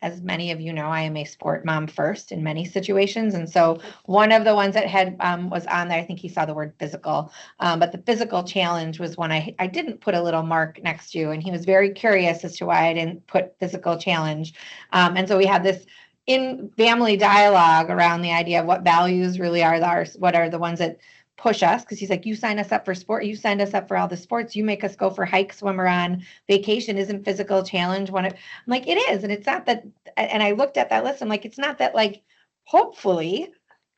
[SPEAKER 1] as many of you know, I am a sport mom first in many situations. And so one of the ones that had was on there, I think he saw the word physical, but the physical challenge was one I didn't put a little mark next to, and he was very curious as to why I didn't put physical challenge. And so we had this in family dialogue around the idea of what values really are ours, what are the ones that push us, because he's like, you signed us up for sport, you signed us up for all the sports, you make us go for hikes when we're on vacation. Isn't physical challenge one? I'm like, it is. And it's not that, and I looked at that list, I'm like, it's not that, like, hopefully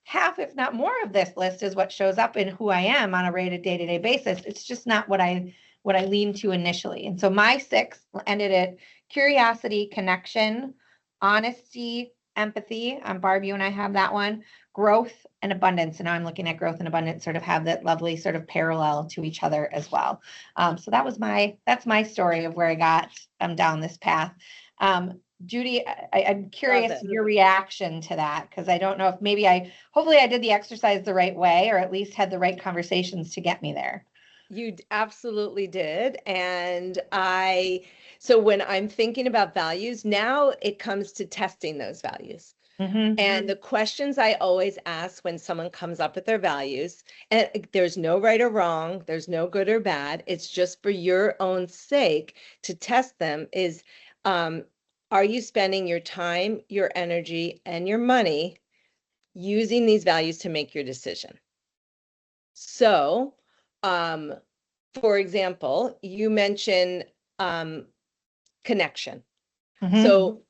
[SPEAKER 1] half, if not more of this list is what shows up in who I am on a rated day-to-day basis. It's just not what I lean to initially. And so my 6 ended at curiosity, connection, honesty, empathy. Barb, you and I have that one. Growth and abundance. And now I'm looking at growth and abundance sort of have that lovely sort of parallel to each other as well. So that's my story of where I got down this path. Judy, I'm curious your reaction to that, because I don't know if hopefully I did the exercise the right way, or at least had the right conversations to get me there.
[SPEAKER 2] You absolutely did. And so when I'm thinking about values, now it comes to testing those values.
[SPEAKER 1] Mm-hmm.
[SPEAKER 2] And the questions I always ask when someone comes up with their values, and there's no right or wrong, there's no good or bad, it's just for your own sake to test them, is are you spending your time, your energy, and your money using these values to make your decision. So, for example, you mentioned connection. So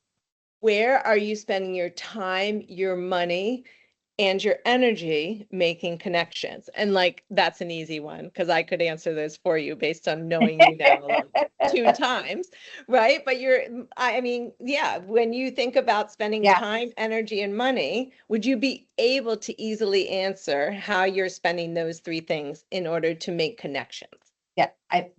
[SPEAKER 2] where are you spending your time, your money, and your energy making connections? And like, that's an easy one because I could answer this for you based on knowing you now like 2 times, right? But I mean, yeah, when you think about spending
[SPEAKER 1] Yeah.
[SPEAKER 2] time, energy, and money, would you be able to easily answer how you're spending those 3 things in order to make connections?
[SPEAKER 1] Yeah. I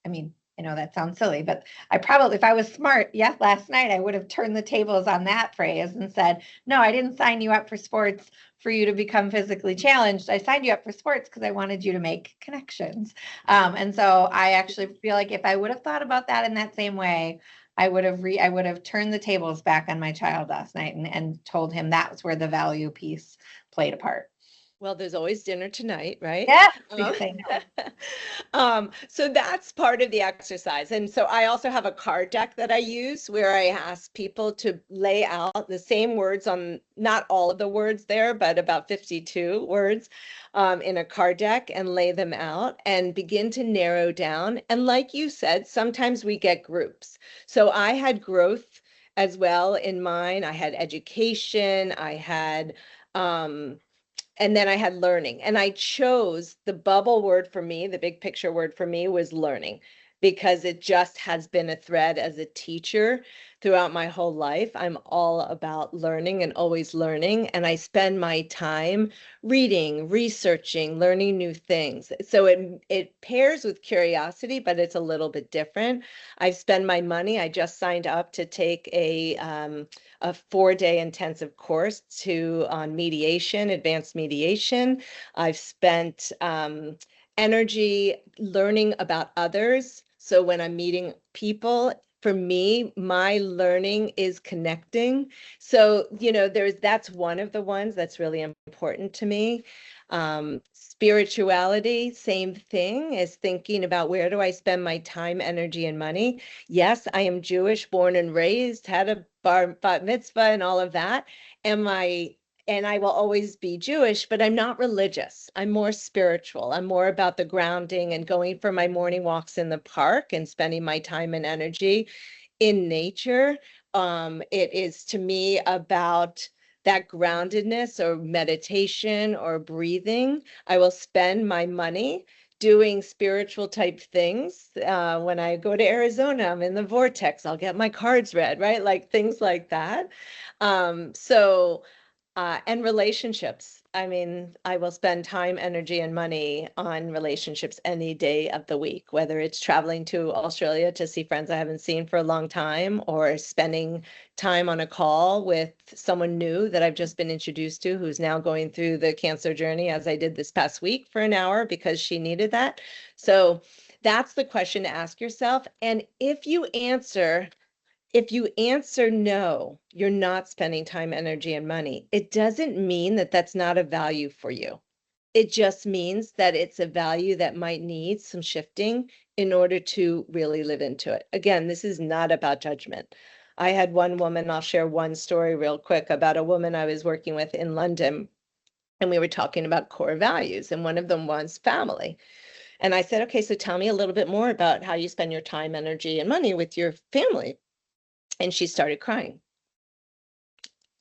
[SPEAKER 1] mean, I know that sounds silly, but I probably, if I was smart, yeah, last night I would have turned the tables on that phrase and said, no, I didn't sign you up for sports for you to become physically challenged. I signed you up for sports because I wanted you to make connections. And so I actually feel like if I would have thought about that in that same way, I would have turned the tables back on my child last night and told him that's where the value piece played a part.
[SPEAKER 2] Well, there's always dinner tonight, right?
[SPEAKER 1] Yeah.
[SPEAKER 2] Um, so that's part of the exercise. And so I also have a card deck that I use where I ask people to lay out the same words on not all of the words there, but about 52 words in a card deck and lay them out and begin to narrow down. And like you said, sometimes we get groups. So I had growth as well in mine. I had education, I had and then I had learning. And I chose the bubble word for me, the big picture word for me was learning, because it just has been a thread as a teacher throughout my whole life. I'm all about learning and always learning. And I spend my time reading, researching, learning new things. So it pairs with curiosity, but it's a little bit different. I spend my money. I just signed up to take a 4-day intensive course on mediation, advanced mediation. I've spent energy learning about others. So when I'm meeting people, for me, my learning is connecting. So, that's one of the ones that's really important to me. Spirituality, same thing, is thinking about where do I spend my time, energy, and money. Yes, I am Jewish, born and raised, had a bat mitzvah and all of that. And I will always be Jewish, but I'm not religious. I'm more spiritual. I'm more about the grounding and going for my morning walks in the park and spending my time and energy in nature. It is to me about that groundedness or meditation or breathing. I will spend my money doing spiritual type things. When I go to Arizona, I'm in the vortex, I'll get my cards read, right? Like things like that. And relationships. I mean, I will spend time, energy, and money on relationships any day of the week, whether it's traveling to Australia to see friends I haven't seen for a long time, or spending time on a call with someone new that I've just been introduced to who's now going through the cancer journey, as I did this past week for an hour because she needed that. So that's the question to ask yourself. And if you answer no, you're not spending time, energy, and money, it doesn't mean that that's not a value for you. It just means that it's a value that might need some shifting in order to really live into it. Again, this is not about judgment. I had one woman, I'll share one story real quick about a woman I was working with in London, and we were talking about core values, and one of them was family. And I said, okay, so tell me a little bit more about how you spend your time, energy, and money with your family. And she started crying.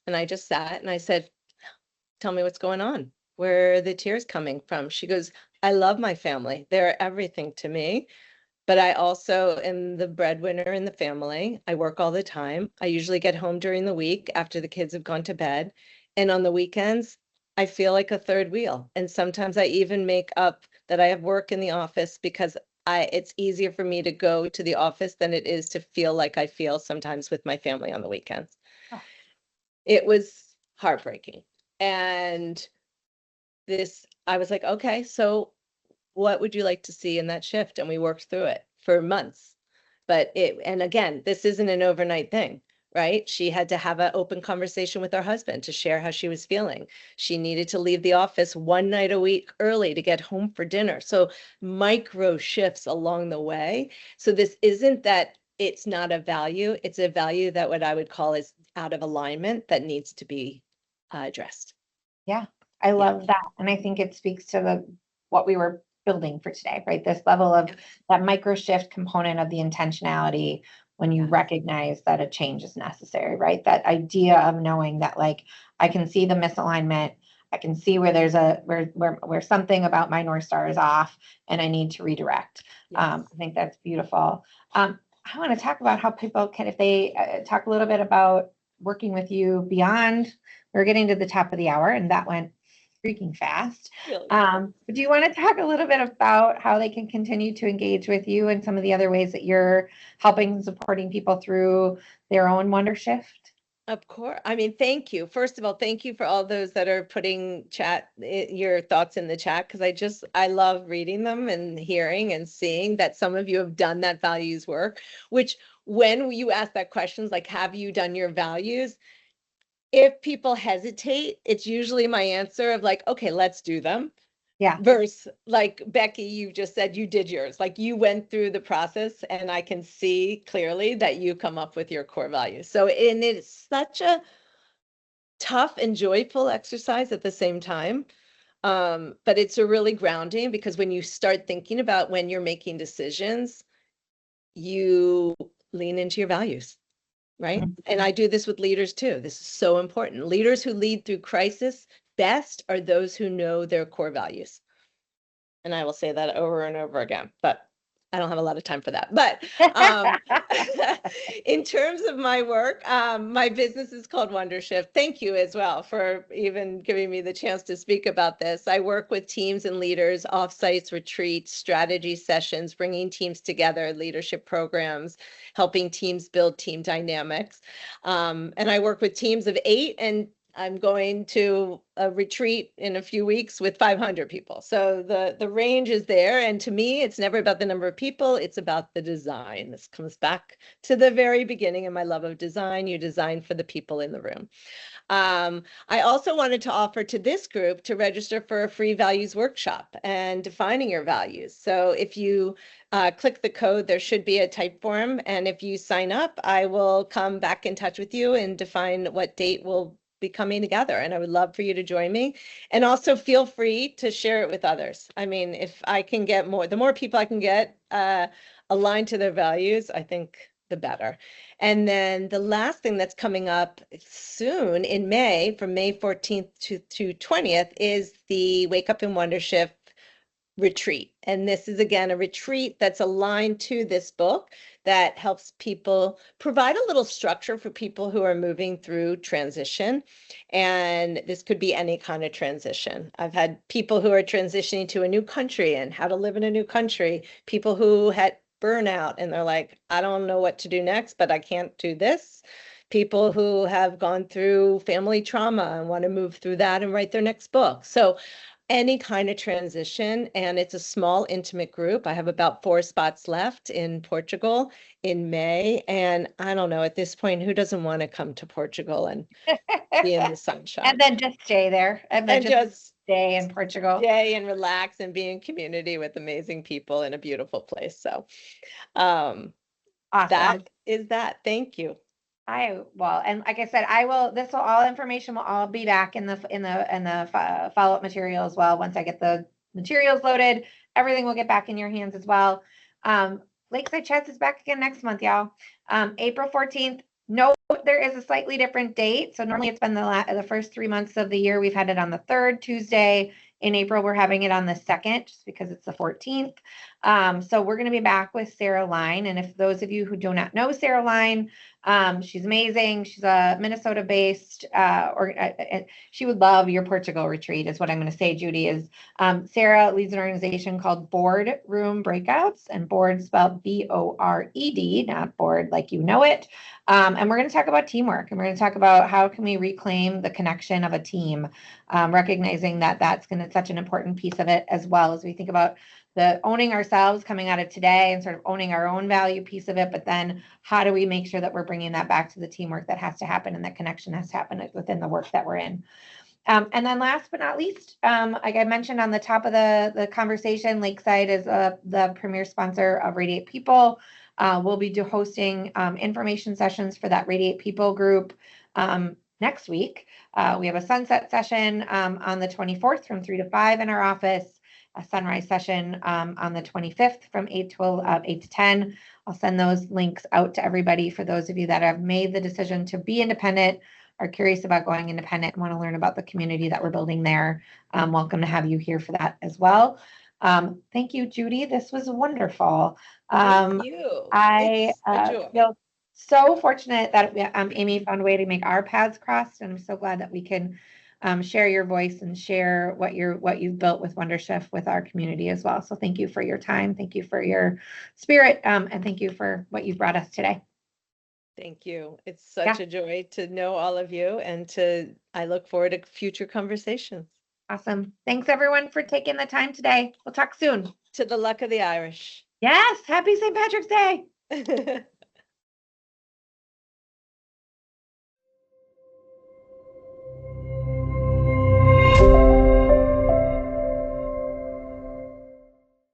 [SPEAKER 2] And I just sat and I said, tell me what's going on. Where are the tears coming from? She goes, I love my family. They're everything to me. But I also am the breadwinner in the family. I work all the time. I usually get home during the week after the kids have gone to bed. And on the weekends, I feel like a third wheel. And sometimes I even make up that I have work in the office because it's easier for me to go to the office than it is to feel like I feel sometimes with my family on the weekends.
[SPEAKER 1] Oh.
[SPEAKER 2] It was heartbreaking. And I was like, okay, so what would you like to see in that shift? And we worked through it for months. And again, this isn't an overnight thing, right? She had to have an open conversation with her husband to share how she was feeling. She needed to leave the office one night a week early to get home for dinner. So micro shifts along the way. So this isn't that it's not a value. It's a value that what I would call is out of alignment that needs to be addressed.
[SPEAKER 1] Yeah, I love that. And I think it speaks to what we were building for today, right? This level of that micro shift component of the intentionality when you recognize that a change is necessary, right? That idea of knowing that like I can see the misalignment, I can see where there's where something about my North Star is off and I need to redirect. I think that's beautiful. I want to talk about how people can, if they talk a little bit about working with you beyond. We're getting to the top of the hour, and that went freaking fast.
[SPEAKER 2] Really?
[SPEAKER 1] But do you want to talk a little bit about how they can continue to engage with you and some of the other ways that you're helping and supporting people through their own wonder shift?
[SPEAKER 2] Of course. I mean, thank you. First of all, thank you for all those that are putting your thoughts in the chat, because I love reading them and hearing and seeing that some of you have done that values work, which when you ask that questions like, have you done your values? If people hesitate, it's usually my answer of like, okay, let's do them.
[SPEAKER 1] Yeah.
[SPEAKER 2] Versus like Becky, you just said you did yours, like you went through the process and I can see clearly that you come up with your core values. So, and it's such a tough and joyful exercise at the same time. But it's a really grounding, because when you start thinking about when you're making decisions, you lean into your values. Right. And I do this with leaders too. This is so important. Leaders who lead through crisis best are those who know their core values. And I will say that over and over again, but I don't have a lot of time for that. But in terms of my work, my business is called Wondershift. Thank you as well for even giving me the chance to speak about this. I work with teams and leaders, offsites, retreats, strategy sessions, bringing teams together, leadership programs, helping teams build team dynamics. And I work with teams of 8, and I'm going to a retreat in a few weeks with 500 people. So the range is there. And to me, it's never about the number of people. It's about the design. This comes back to the very beginning of my love of design. You design for the people in the room. I also wanted to offer to this group to register for a free values workshop and defining your values. So if you click the code, there should be a type form. And if you sign up, I will come back in touch with you and define what date we'll be coming together. And I would love for you to join me. And also feel free to share it with others. I mean, if I can get the more people I can get aligned to their values, I think the better. And then the last thing that's coming up soon in May, from May 14th to 20th, is the Wake Up and Wondershift retreat. And this is, again, a retreat that's aligned to this book that helps people provide a little structure for people who are moving through transition. And this could be any kind of transition. I've had people who are transitioning to a new country and how to live in a new country, people who had burnout and they're like, I don't know what to do next, but I can't do this. People who have gone through family trauma and want to move through that and write their next book. So any kind of transition, and it's a small, intimate group. I have about 4 spots left in Portugal in May, and I don't know, at this point, who doesn't want to come to Portugal and be in the sunshine?
[SPEAKER 1] And then just stay there, and then just stay in Portugal.
[SPEAKER 2] Stay and relax and be in community with amazing people in a beautiful place. So awesome. That is that. Thank you.
[SPEAKER 1] And like I said, all information will all be back in the follow-up material as well. Once I get the materials loaded, everything will get back in your hands as well. Lakeside Chats is back again next month, y'all. April 14th. No, there is a slightly different date. So normally it's been the first 3 months of the year. We've had it on the 3rd Tuesday. In April, we're having it on the 2nd, just because it's the 14th. So we're going to be back with Sarah Line. And if those of you who do not know Sarah Line, she's amazing. She's a Minnesota-based, she would love your Portugal retreat, is what I'm going to say, Judy. Sarah leads an organization called Board Room Breakouts, and board spelled BORED, not board like you know it. And we're going to talk about teamwork, and we're going to talk about how can we reclaim the connection of a team, recognizing that that's such an important piece of it, as well as we think about the owning ourselves coming out of today and sort of owning our own value piece of it. But then how do we make sure that we're bringing that back to the teamwork that has to happen and that connection has to happen within the work that we're in. And then last but not least, like I mentioned on the top of the conversation, Lakeside is the premier sponsor of Radiate People. We'll be hosting information sessions for that Radiate People group next week. We have a sunset session on the 24th from 3 to 5 in our office, a sunrise session on the 25th from 8 to 10. I'll send those links out to everybody for those of you that have made the decision to be independent, are curious about going independent, and want to learn about the community that we're building there. Welcome to have you here for that as well. Thank you, Judy. This was wonderful.
[SPEAKER 2] Thank you.
[SPEAKER 1] I
[SPEAKER 2] It's a joy.
[SPEAKER 1] feel so fortunate that Amy found a way to make our paths cross, and I'm so glad that we can share your voice and share what you've built with Wondershift with our community as well. So thank you for your time, thank you for your spirit, and thank you for what you've brought us today.
[SPEAKER 2] Thank you. It's such a joy to know all of you, and I look forward to future conversations.
[SPEAKER 1] Awesome. Thanks everyone for taking the time today. We'll talk soon.
[SPEAKER 2] To the luck of the Irish.
[SPEAKER 1] Yes. Happy St. Patrick's Day.